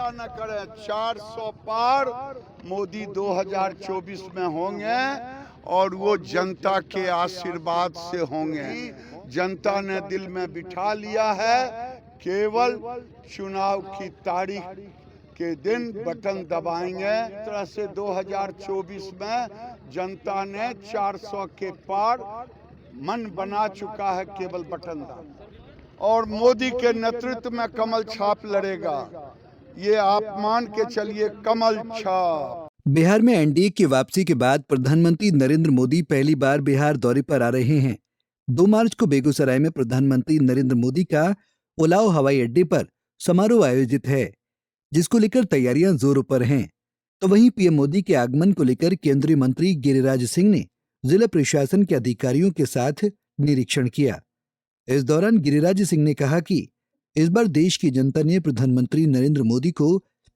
चिंता न करें, 400 पार मोदी 2024 में होंगे और वो जनता के आशीर्वाद से होंगे। जनता ने दिल में बिठा लिया है, केवल चुनाव की तारीख के दिन बटन दबाएंगे। इस तरह से 2024 में जनता ने 400 के पार मन बना चुका है, केवल बटन दबाएंगे और मोदी के नेतृत्व में कमल छाप लड़ेगा। ये आप मान के चलिए, कमल छाप। बिहार में एनडीए की वापसी के बाद प्रधानमंत्री नरेंद्र मोदी पहली बार बिहार दौरे पर आ रहे हैं। 2 मार्च को बेगूसराय में प्रधानमंत्री नरेंद्र मोदी का उलाव हवाई अड्डे पर समारोह आयोजित है, जिसको लेकर तैयारियां जोरों पर हैं। तो वहीं पीएम मोदी के आगमन को लेकर केंद्रीय मंत्री गिरिराज सिंह ने जिला प्रशासन के अधिकारियों के साथ निरीक्षण किया। इस दौरान गिरिराज सिंह ने कहा कि इस बार देश की जनता ने प्रधानमंत्री नरेंद्र मोदी को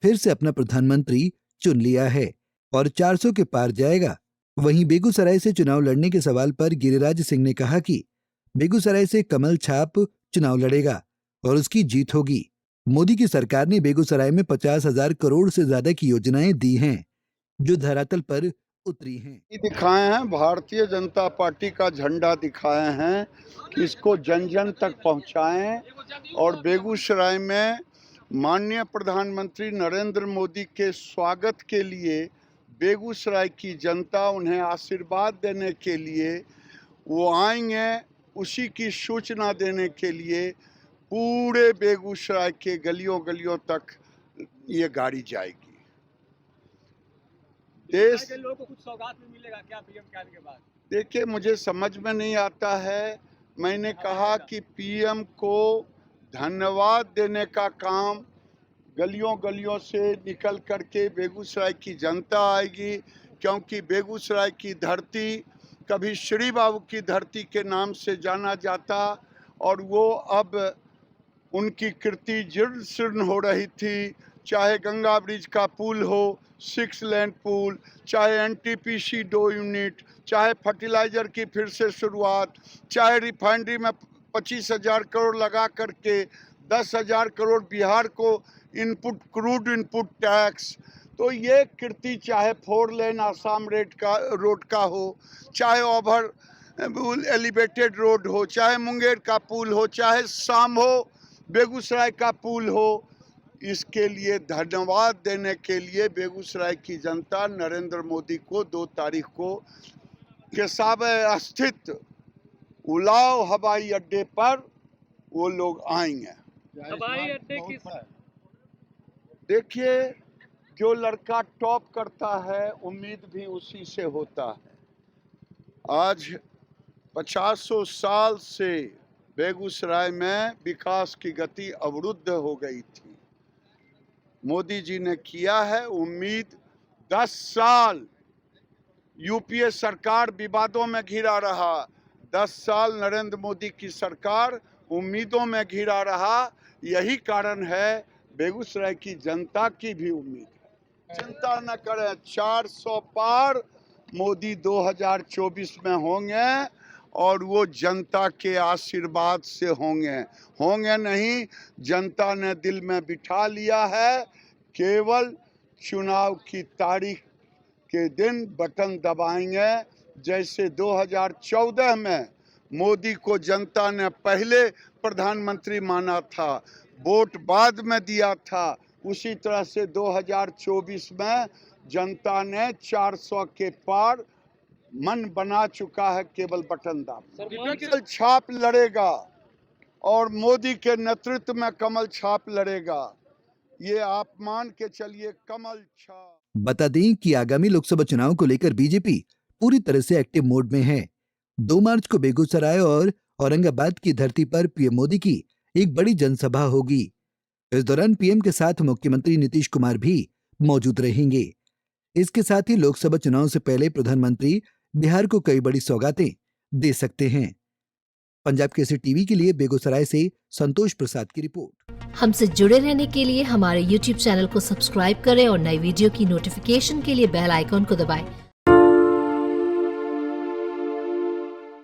फिर से अपना प्रधानमंत्री चुन लिया है और 400 के पार जाएगा। वहीं बेगूसराय से चुनाव लड़ने के सवाल पर गिरिराज सिंह ने कहा कि बेगूसराय से कमल छाप चुनाव लड़ेगा और उसकी जीत होगी। मोदी की सरकार ने बेगूसराय में 50,000 करोड़ से ज्यादा की योजनाएं दी हैं, जो धरातल पर उतरी हैं। दिखाए हैं, भारतीय जनता पार्टी का झंडा दिखाए हैं कि इसको जन जन तक पहुंचाएं और बेगूसराय में माननीय प्रधानमंत्री नरेंद्र मोदी के स्वागत के लिए बेगूसराय की जनता उन्हें आशीर्वाद देने के लिए वो आएंगे, उसी की सूचना देने के लिए पूरे बेगूसराय के गलियों गलियों तक ये गाड़ी जाएगी। देश के लोगों को कुछ सौगात भी मिलेगा क्या पीएम के आने के बाद? देखिए, मुझे समझ में नहीं आता है। मैंने कहा कि पीएम को धन्यवाद देने का काम गलियों गलियों से निकल करके बेगूसराय की जनता आएगी, क्योंकि बेगूसराय की धरती कभी श्री बाबू की धरती के नाम से जाना जाता और वो अब उनकी कृति जीर्ण शीर्ण हो रही थी। चाहे गंगा ब्रिज का पुल हो, 6 लेन पुल, चाहे एनटीपीसी 2 यूनिट, चाहे फर्टिलाइजर की फिर से शुरुआत, चाहे रिफाइनरी में 25,000 करोड़ लगा करके 10,000 करोड़ बिहार को इनपुट क्रूड इनपुट टैक्स। तो ये कृति चाहे 4 लेन आसाम रोड का हो, चाहे ओवर एलिवेटेड रोड हो, चाहे मुंगेर का पुल हो, चाहे शाम हो बेगूसराय का पुल हो, इसके लिए धन्यवाद देने के लिए बेगूसराय की जनता नरेंद्र मोदी को 2 तारीख को केसावे स्थित उलाव हवाई अड्डे पर वो लोग आएंगे। हवाई अड्डे की देखिए, जो लड़का टॉप करता है उम्मीद भी उसी से होता है। आज 50 साल से बेगूसराय में विकास की गति अवरुद्ध हो गई थी। मोदी जी ने किया है, उम्मीद 10 साल यूपीए सरकार विवादों में घिरा रहा, 10 साल नरेंद्र मोदी की सरकार उम्मीदों में घिरा रहा। यही कारण है बेगूसराय की जनता की भी उम्मीद है। चिंता न करें, 400 पार मोदी 2024 में होंगे और वो जनता के आशीर्वाद से होंगे नहीं, जनता ने दिल में बिठा लिया है, केवल चुनाव की तारीख के दिन बटन दबाएंगे। जैसे 2014 में मोदी को जनता ने पहले प्रधानमंत्री माना था, वोट बाद में दिया था, उसी तरह से 2024 में जनता ने 400 के पार मन बना चुका है, केवल बटन दाब। छाप लड़ेगा और मोदी के नेतृत्व में कमल छाप लड़ेगा। ये आप मान के चलिए, कमल छाप। बता दें कि आगामी लोकसभा चुनाव को लेकर बीजेपी पूरी तरह से एक्टिव मोड में है। 2 मार्च को बेगूसराय और औरंगाबाद की धरती पर पीएम मोदी की एक बड़ी जनसभा होगी। इस दौरान पीएम के साथ मुख्यमंत्री नीतीश कुमार भी मौजूद रहेंगे। इसके साथ ही लोकसभा चुनाव से पहले प्रधानमंत्री बिहार को कई बड़ी सौगातें दे सकते हैं। पंजाब केसरी टीवी के लिए बेगूसराय से संतोष प्रसाद की रिपोर्ट। हमसे जुड़े रहने के लिए हमारे YouTube चैनल को सब्सक्राइब करें और नई वीडियो की नोटिफिकेशन के लिए बेल आइकॉन को दबाएं।